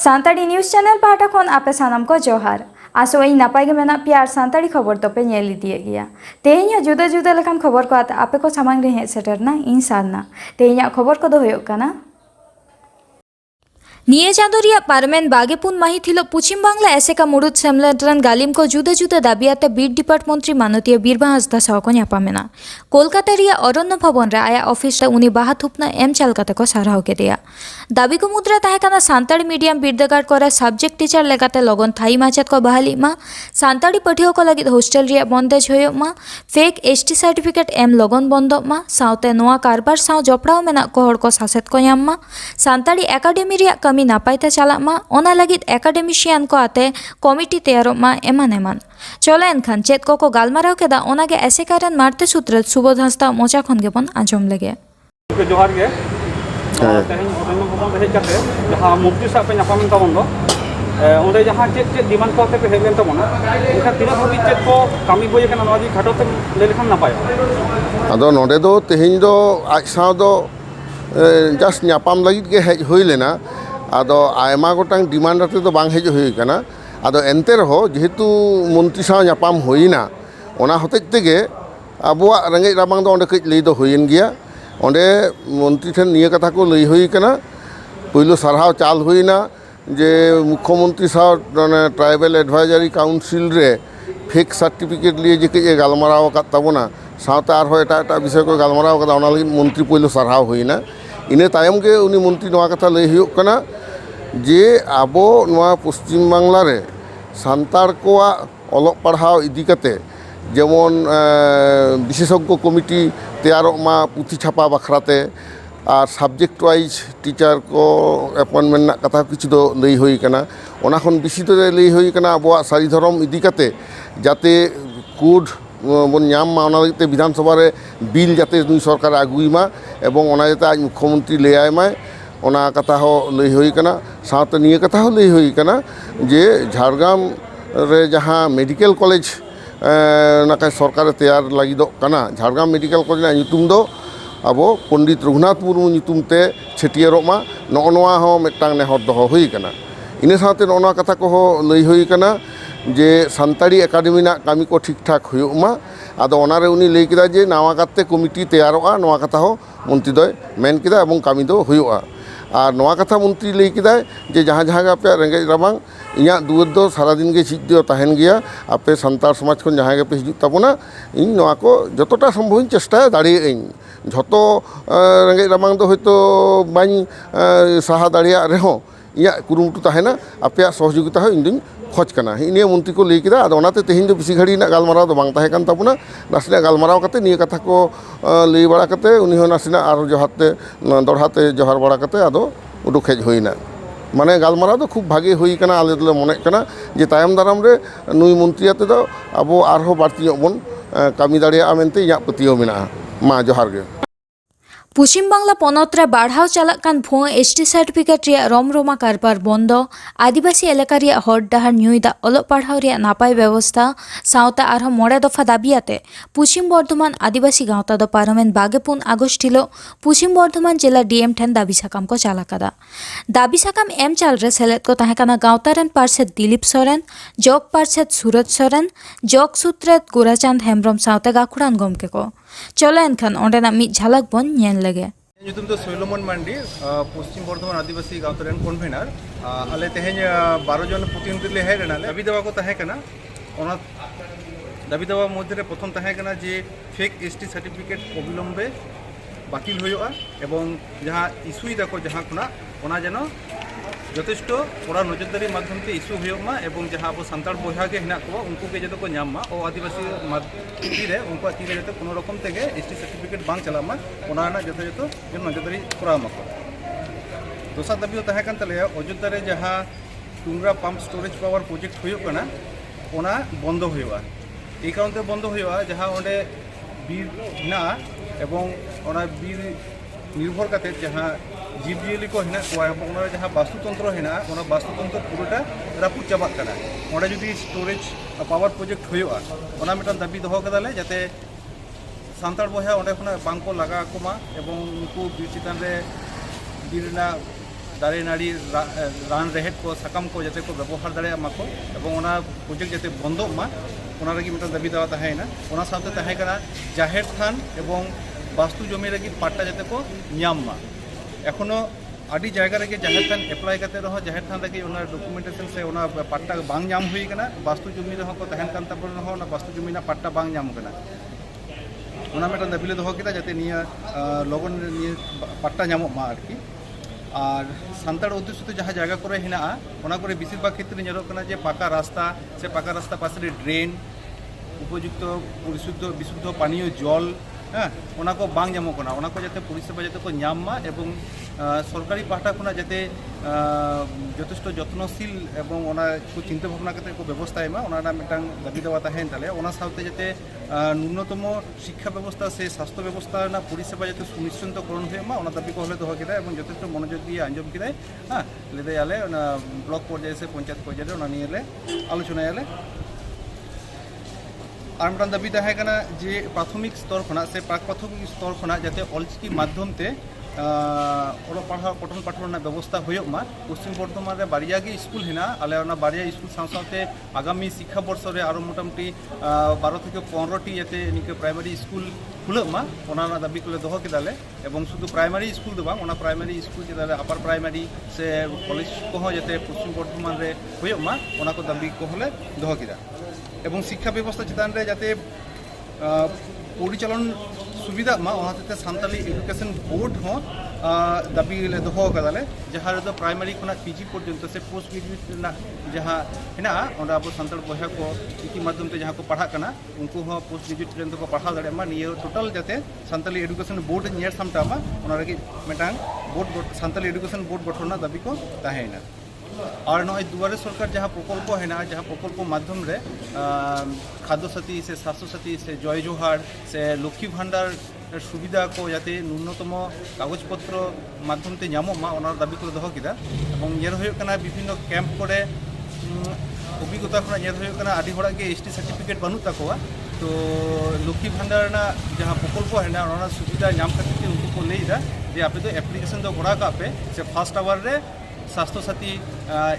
सांताड़ी news channel पाटा खन आपे सानाम को जोहार आसो इन नापाय गे मेना पिया सांताड़ी खबर तो पे नेल इदिए गया तेहेኛ जुदा जुदा लेखान खबर को आते आपे को सामांग रे हे सेटरना इन सारना तेहेኛ खबर को दो होयोग काना निये चांदोरिया पार्मेंट बागेपुन माहित हिलो पश्चिम बांगला एसेका मुरुद सेमलेटरन गालिम को जुदा जुदा दाबियाते बीट डिपार्ट मंत्री माननीय बीरबाहा हांसदा साव को ᱧᱟᱯᱟᱢᱮᱱᱟ कोलकाता रिया अरण्य भवन रे आया ऑफिस रे उनी बाहा थुपना एम चाल काते को साराव केदेया दाबी को मुद्रा ताहे काना सान्ताड़ी मीडियम बिरदागार करे सब्जेक्ट टीचर लेकाते लगन थाई माचेत को बहाली मा सान्ताड़ी पठियो को लगित हॉस्टल रिया बंदेज होयो मा फेक एसटी सर्टिफिकेट एम लगन बंदो मा सावते नोआ कारबार साव जपड़ाव मेना को हड़ को सासेत को ᱧᱟᱢ मा सान्ताड़ी एकाडेमी रिया कमी नापायते चला मा ओना लगित एकाडेमिशियन को आते कमिटी तैयारो मा एमान एमान चलो एनखान चेत को गालमाराव केदा ओनागे एसेका रेन मारते सूत्र सुबोध हांसदा मोचा खन गेबन आजम लगे जोहार गे तेहें अरण्य भवन हेज काते जहां मुक्ति सा पे नापामेन ताबन दो ओंडे जहां चेत चेत डिमांड को पे हेलेन ताबना एनखा तिना भाबी चेत को कामी होय kana नवा जी घाटोते ले लेखान नापाय आदो नोडे दो तेहें दो आज साव दो जस्ट नापाम लगित गे हेज होय लेना आदो आयमा गोटांग डिमांड आते तो बांग हेज होय kana आदो एनते रहो जेहेतु मंत्री साव नापाम होइना ओना हतेज तेगे आबुआ रेंगे राबांग दो ओंडे कई लई दो होयेन गिया ओंडे मंत्री ठेन निये कथा को लई होई kana पहिलो सारहाव चाल होइना जे मुख्यमंत्री साव ट्राइबल एडवाइजरी काउंसिल रे फेक सर्टिफिकेट लिए जे कई गालमाराव का ताबोना सावते आर हो एटा एटा विषय को गालमाराव का ओना लगी मंत्री पहिलो सारहाव होइना इने तायम के उनी मंत्री नवा कथा लई हुयुग kana जे आबो नवा पश्चिम बांगला रे सान्ताड़ कोआ अलग पढ़ाव इदी कते जेमन विशेषज्ञ कमिटी तैयार मा पुथी छापा बखराते और सब्जेक्ट वाइज टीचर को अपॉइंटमेंट ना कथा किछु दो लई होई kana ओना खन बिसि तो लई होई kana आबो सारी धर्म इदी कते जाते कोड बन नाम मा ओना लगते विधानसभा रे बिल जाते दुई सरकार आगुई मा एवं ओना जाते आज मुख्यमंत्री ले आय मा ओना कथा हो लई होई kana साथ निये कथा हो लई होई kana जे झारग्राम रे जहाँ मेडिकल कॉलेज नाका सरकार तैयार लगी दो kana झारग्राम मेडिकल कॉलेज ना ᱧᱩᱛᱩᱢ दो आबो पंडित रघुनाथ मुर्मू ᱧᱩᱛᱩᱢ ते छेटियारो मा नोआ हो मिटांग ने हर दो होई kana इने साथे नोआ कथा को हो लई होई kana जे सान्ताड़ी एकाडेमी ना कामी को ठीक ठाक हुयुग मा आदो ओनारे उनी लई केदा जे नावा काते कमिटी तैयारोआ नोआ कथा हो मंत्री दय मेन केदा एवं कामी दो हुयुगा और नोआ कथा मंत्री लई केदा जे जहाँ जहाँ आपे रेंगे राबांग इया दुआर दो सारा दिन के छिज दो तहन गया आपे संतार समाज खन जहाँ के पे हिजुग ताबोना इन नोआ को जतटा संभव चेष्टा दाड़ी इन झतो रेंगे राबांग दो हयतो बाई साहा दाड़िया रेहो इया कुरुमुटु तहना आपे सहयोगिता हो इन दिन खोज kana ine मंत्री को लई केदा आदो ओनाते तेहें दो बिसि घड़ी ना गालमाराव दो बांग ताहे कान ताबोना नासना गालमाराव काते निये कथा को लई बाड़ा काते उनी हो नासना आर जोहाते दड़हाते जोहार बाड़ा काते आदो उडुक हेज होइना माने गालमाराव दो खूब भागे होई kana आले दले मने kana जे तायम दाराम रे नुई मंत्री आते दो आबो आरहो बाड़ती बन कामी दाड़िया मेनते इया पतियो मेना मा जोहार गे पश्चिम बांगला पनतरे बाढ़ाव चलाकान भुआ एसटी सर्टिफिकेट रिया रमरमा कारबार बंद आदिवासी एलाका रिया हर डाहार न्यूदा अलग पढ़ाव रिया नापाय व्यवस्था सावते आरहो मोड़े दफा दाबियाते पश्चिम बर्धमान आदिवासी गावता दो पार्मेंट बागेपुन आगस्ट हिलो पश्चिम बर्धमान जिला डीएम ठेन दाबी साकाम को चालाकादा दाबी साकाम एम चाल रे सेलेद को ताहेकाना गावता रेन पार्षद दिलीप सोरेन जग पार्षद सूरज सोरेन जग सूत्रेत गोराचांद हेम्ब्रम सावते गाखुड़ान गमके को चलो एनखान ओंडेना मिद झलक बन नेल लगे ᱧᱩᱛᱩᱢ ᱫᱚ ᱥᱳᱞᱳᱢᱚᱱ ᱢᱟᱱᱰᱤ ᱯᱚᱥᱪᱤᱢ ᱵᱚᱨᱫᱷᱚᱢᱟᱱ ᱟᱹᱫᱤᱵᱟᱹᱥᱤ ᱜᱟᱶᱛᱟ ᱨᱮᱱ ᱠᱚᱱভᱮᱱᱟᱨ ᱟᱞᱮ ᱛᱮᱦᱮᱧ 12 জন প্রতিনিধি লে ᱦᱮᱡ ᱞᱮᱱᱟ ᱫᱟᱵᱤ ᱫᱟᱣᱟ ᱠᱚ ᱛᱟᱦᱮᱸ ᱠᱟᱱᱟ ᱚᱱᱟ ᱫᱟᱵᱤ ᱫᱟᱣᱟ ᱢᱚᱫᱽᱫᱷᱮ ᱨᱮ ᱯᱨᱚᱛᱷᱚᱢ ᱛᱟᱦᱮᱸ ᱠᱟᱱᱟ ᱡᱮ ᱯᱷᱮᱠ ᱮᱥᱴᱤ ᱥᱟর্টিফিকেট অবিলম্বে বাতিল হইয়া এবং যাহা ইস্যুই দাকো যাহা খুনা ওনা যেন যথেষ্ট বড় নজরদারি মাধ্যমতে ইস্যু হইয়া এবং যাহা আবো সান্তাল বয়হা গে হেনা কো উনকু কে যেতে কো ᱧᱟᱢ ও আদিবাসী মাধ্যমে রে উনকু তিরে যেতে কোনো রকম থেকে এসটি সার্টিফিকেট বাং চালামা ওনা না যথাযথ যেন নজরদারি করা মাকো দোসা দাবিও তাহে কান তালে অযোধ্যা রে যাহা টুংরা পাম্প স্টোরেজ পাওয়ার প্রজেক্ট হইয়া কানা ওনা বন্ধ হইয়া এই কারণে বন্ধ হইয়া যাহা ওন্ডে বীর না এবং ওনা বীর निर्भर करते जहाँ जीवजियाली को हेना कोआ এবং ওনার जहाँ বাস্তুতন্ত্র হেনা ওনা বাস্তুতন্ত্র পুরোটা রাপুদ চাবাক কানা ওনা যদি স্টোরেজ পাওয়ার প্রজেক্ট হইয়া ওনা মিটান দাবি দহ কাদালে যাতে সান্তাল বহা ওঁডে খনা বাংকো লাগা কোমা এবং উনকু বীর চিতান রে বীরনা दारे नाड़ी रान रेहेद को साकाम को जाते को व्यवहार दाड़े माको एवं ओना प्रोजेक्ट जाते बंदो मा ओना लगी मिटन दाबी दावा ताहेना ओना साथे ताहे कना जाहेर थान एवं वास्तु जमी लगी पाट्टा जाते को ᱧᱟᱢ मा एखोनो आदि जायगा रे जाहेर थान एप्लाई करते रहो जाहेर थान लगी ओना डॉक्यूमेंटेशन से ओना पाट्टा बांग ᱧᱟᱢ हुई कना वास्तु जमी रहो को तहन कान तब रहो ओना वास्तु जमी ना पाट्टा बांग ᱧᱟᱢ कना ओना मिटन दाबिले दो किदा जाते निया लगन निया पाट्टा ᱧᱟᱢᱚᱜ मा आरकी और सानताड़ अध्युषित जहाँ जगह को हेना ओना करे बेसिरभाग क्षेत्र में ñeloग कना जे पाका रास्ता पास ड्रेन उपयुक्त विशुद्ध पानीय जल हाँ ओना को बांग ᱧᱟᱢᱚᱜ कना ओना को जाते परिसेवा जाते को ᱧᱟᱢ मा एवं सरकारी पाहटा खुना जाते यथेष्ट जत्नशील एवं ओना को चिंता भावना करते को व्यवस्था एमा ओना मिटांग दाबी देवा ताहेन ताले ओना साथे जाते न्यूनतम शिक्षा व्यवस्था से स्वास्थ्य व्यवस्था ना परिसेवा जाते सुनिश्चितकरण हुए मा ओना दाबी को हले दोह किदा एवं यथेष्ट मनोयोग दिए आंजम किदा हाँ लेदे आले ओना ब्लॉक पर्याय से पंचायत पर्याय ओना निये आलोचना आले और मिटान दाबी ताहे कना जे प्राथमिक स्तर खुना से प्राक प्राथमिक स्तर खुना जाते अलचिकी माध्यम ते ओला पढ़ा पठन पाठन व्यवस्था हुई मा पश्चिम बर्धमान रे बारिया गे स्कूल हेना आले ओना बारिया स्कूल साथे आगामी शिक्षा वर्ष रे आरो मोटामुटी 12 থেকে 15टी जाते निके प्राइमरी स्कूल खुलग मा ओना दाबी को दोह किदाले एवं शुद्ध प्राइमरी स्कूल दो बांग ओना प्राइमरी स्कूल जेदाले अपर प्राइमरी से कॉलेज को जाते पश्चिम बर्धमान रे हुई मा ओना को दाबी को हले दोह किदा एवं शिक्षा व्यवस्था चितान रे जाते परिचालन सुविधा मा ओनाते सानताली एजुकेशन बोर्ड हो दाबी ले दोहो कदाले जहाँ रे प्राइमरी खुना पीजी पर्यंत से पोस्ट ग्रेजुएट ना जहाँ हेना ओंडा अब सानताल बहा को इति माध्यम ते जहाँ को पढ़ा कना उनको हो पोस्ट ग्रेजुएट पर्यंत को पढ़ा दाड़े मा निये टोटल जाते सानताली एजुकेशन बोर्ड नियर सामटा मा ओना रे मेटांग बोर्ड सानताली एजुकेशन बोर्ड गठन दाबी को ताहेना और नय दुआरे सरकार जहाँ प्रकल्प हेना जहाँ प्रकल्प माध्यम रे खाद्य साथी से स्वास्थ्य साथी से जय जोहार से लक्ष्मी भांडार सुविधा को जाते न्यूनतम कागजपत्र माध्यम ते ᱧᱟᱢᱚᱜ मा ओना दाबी को दोह किदा एवं येर हुई कना विभिन्न कैंप करे अभिज्ञता खुना येर हुई कना आदि होड़ा के एसटी सर्टिफिकेट बानु ताकोआ तो लक्ष्मी भांडार ना जहाँ प्रकल्प हेना ओना सुविधा ᱧᱟᱢ खातिर उनको को लेदा जे आपे तो एप्लीकेशन दो गोड़ा का पे से फर्स्ट आवर रे स्वास्थ्य साथी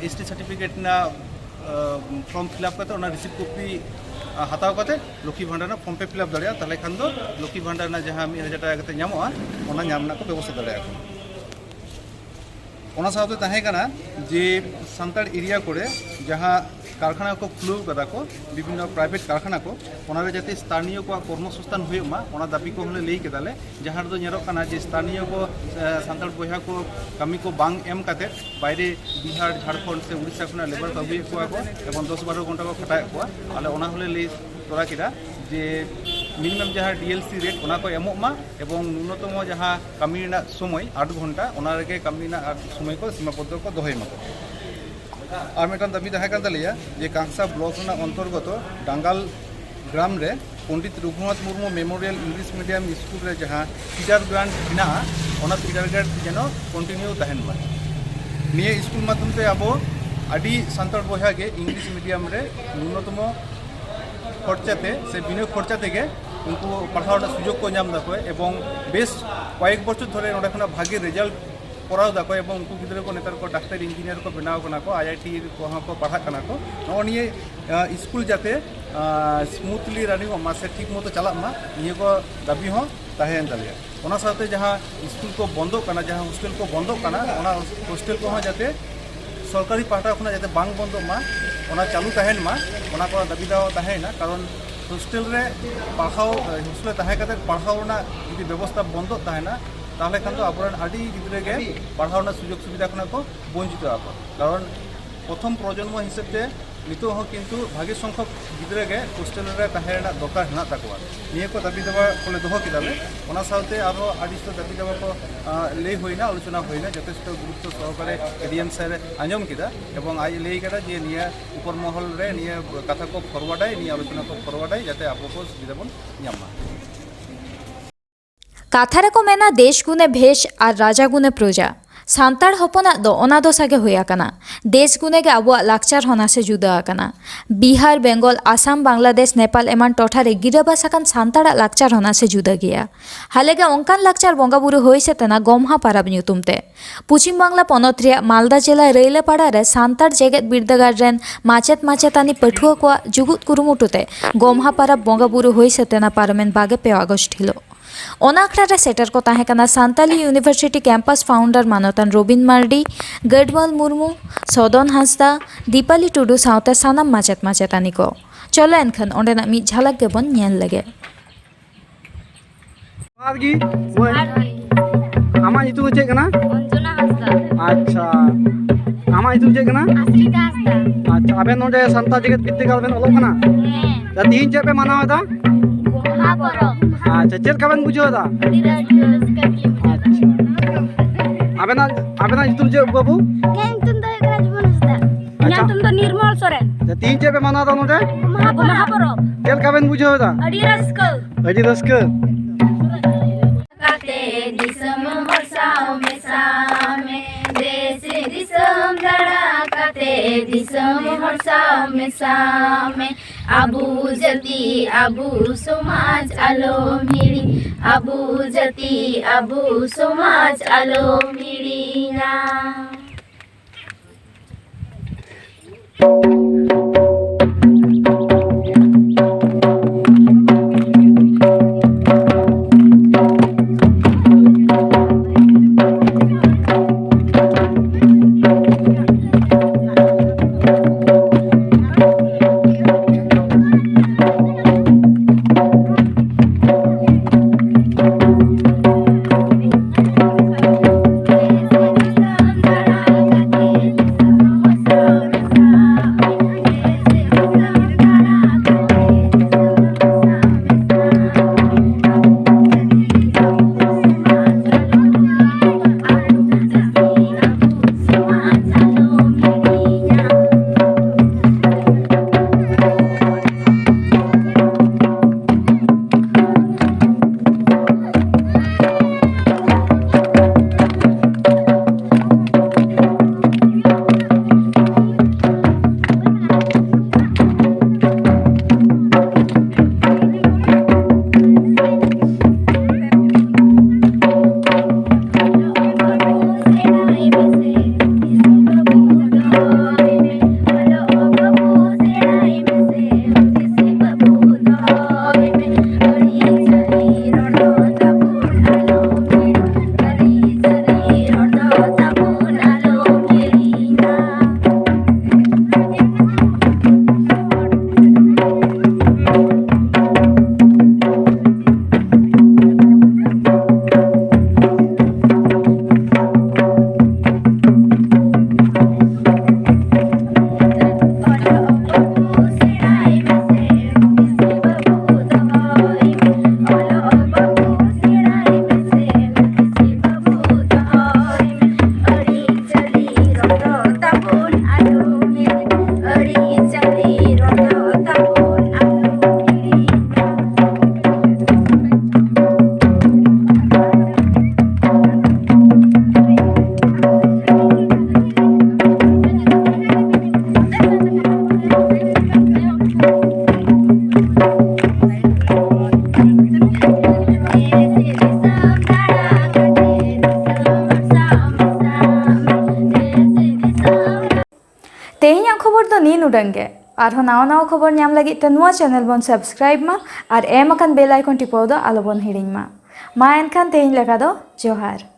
एसटी सर्टिफिकेट ना फॉर्म फिलअप करते रिसीव कॉपी हताव करते लक्ष्मी भांडार ना फॉर्म पे फिलअप दाड़िया ताले खान दो लक्ष्मी भांडार ना जहाँ 1000 टाका कते ᱧᱟᱢᱚᱜᱼᱟ ओना ᱧᱟᱢ ना को व्यवस्था दाड़िया ओना साथे ताहे कना जे सानताड़ एरिया करे जहाँ कारखाना को खुलू कदा को विभिन्न प्राइवेट कारखाना को ओना रे जाते स्थानीय को कर्मसंस्थान हुई मा ओना दाबी को हले लेई केदाले जहाँ दो ñeloग कना जे स्थानीय को सानताड़ बहा को कमी को बांग एम काते बाइरे बिहार झारखंड से उड़ीसा खुना लेबर को अगुए को एवं 10-12 घंटा को खटाए को आले ओना हले लेई तोरा किदा जे मिनिमाम जहाँ डीएलसी रेट ओना को एमोग मा एवं न्यूनतम जहाँ कमी समय 8 घंटा ओना रेगे कमी समय को सीमाबद्ध को दोहे मा और मिटान दाबी ताहे कान तालिया जे कांसा ब्लॉक ना अंतर्गत डांगाल ग्राम रे Pandit Raghunath Murmu memorial English medium school रे जहाँ फीडर ग्रांट हेना ओना फीडर ग्रांट जेनो कंटिन्यू तहन मा निये स्कूल माध्यम ते अब आदि सानताड़ बहा के इंग्लिश मीडियम रे न्यूनतम खर्चाते से बिना खर्चाते के उनको पढ़ाव सुजोग को ᱧᱟᱢ दाको एवं बेस कयेक बछर धरे ओंडे खुना भागे रिजल्ट कराव दाको एवं उनको गिद्रा को नेतार को डाक्टर इंजिनियर को बनाव कना को आईआईटी को पढ़ा कना को निये स्कूल जाते स्मूथली रनिंग मा से ठीक मतो चला मा निये को दाबी हो ताहेन दालिया ओना साथे जहाँ स्कूल को बंदो कना जहाँ हॉस्टल को बंदो कना ओना हॉस्टल को जाते सरकारी पाहटा खुना जाते बांग बंदो मा ओना चालू तहन मा ओना को दाबी दावा तहना कारण हॉस्टल रे पढ़ाओ हॉस्टल तहे कते पढ़ाओ ना यदि व्यवस्था बंदो तहना ताहले खान तो आपन आदि गिद्रे के पढ़ाओ ना सुजोग सुविधा खुना को वंचित आप कारण प्रथम प्रजन्म हिसाब से नितो हो किंतु भागे संख्यक गिद्रे के हॉस्टल रे तहेना दरकार हेना ताकवा निये को दाबी दावा कोले दोह किदाले ओना साथे आरो आदिस्त दाबी दावा को ले होइना आलोचना होइना यथेष्ट गुरुत्व सहकारे एडीएम सर आंजम किदा एवं आई ले केदा जे निया ऊपर महल रे निया कथा को फरवर्डाई निया आलोचना को फरवर्डाई जाते आपको को सुविधा बन ᱧᱟᱢᱟ काथारे को मेना देश गुने भेष और राजा गुने प्रजा सान्ताड़ हपनाग दो ओना दो सागे होया कना देश गुने गे आबुआ लाक्चार होना से जुदा आकना बिहार बेंगल आसाम बांग्लादेश नेपाल एमान टोठारे गिराबास आकान सान्ताड़ा लाक्चार होना से जुदा गया हालेगे ओंकान लाक्चार बंगा बुरु होइसे तना गमहा पाराब ᱧᱩᱛᱩᱢᱛᱮ पश्चिम बांगला पनत रिया मालदा जिला रैलेपाड़ा रे सान्ताड़ जेगेत बिरदागार रेन माचेत माचेतानी पठुआ को जुगुत कुरुमुटुते गमहा पाराब बंगा बुरु होइसे तना पारमेन 22 अगस्ट हिलो ओना आखड़ा रे सेटर को ताहे कना सांताली यूनिवर्सिटी कैंपस फाउंडर मानतान रोबिन मार्डी गढ़वाल मुर्मू सदन हांसदा दीपाली टुडू सावते सानाम माचेत माचेतानी को चलो एनखान ओंडेना मी झलक गे बन नेल लगे आरगी आमा इतु चेक कना अंजना हांसदा अच्छा आमा इतु चेक कना आसेका हांसदा अच्छा आबे नोडे संता जगत बिद्दागार बेन ओलो कना ता तीन चेक पे मानाव दा अच्छा चेक कबन बुझो दा अच्छा आबेना इतु चेक बाबू तुम तो एकरा जीवन हंसदा न्या तुम तो निर्मल सोरेन ता तीन चेक पे मानाव दा नोडे महापरब चेक कबन बुझो दा अडी रस्क दिसम हर्षाव में सामे देश दिसम धड़ाकते दिसम हर्षाव में सामे आबू जती आबू समाज आलो मिड़ी आबू जती आबू समाज आलो मिड़ी ना तेहें खबर तो नी नुडंगे और नाव नाव खबर नाम लगी ते नुआ चैनल बन सब्सक्राइब मा और एम अकन बेल आइकन टिपाव दो आलो बन हिड़िंग मा एनखान तेहें लेका दो जोहार।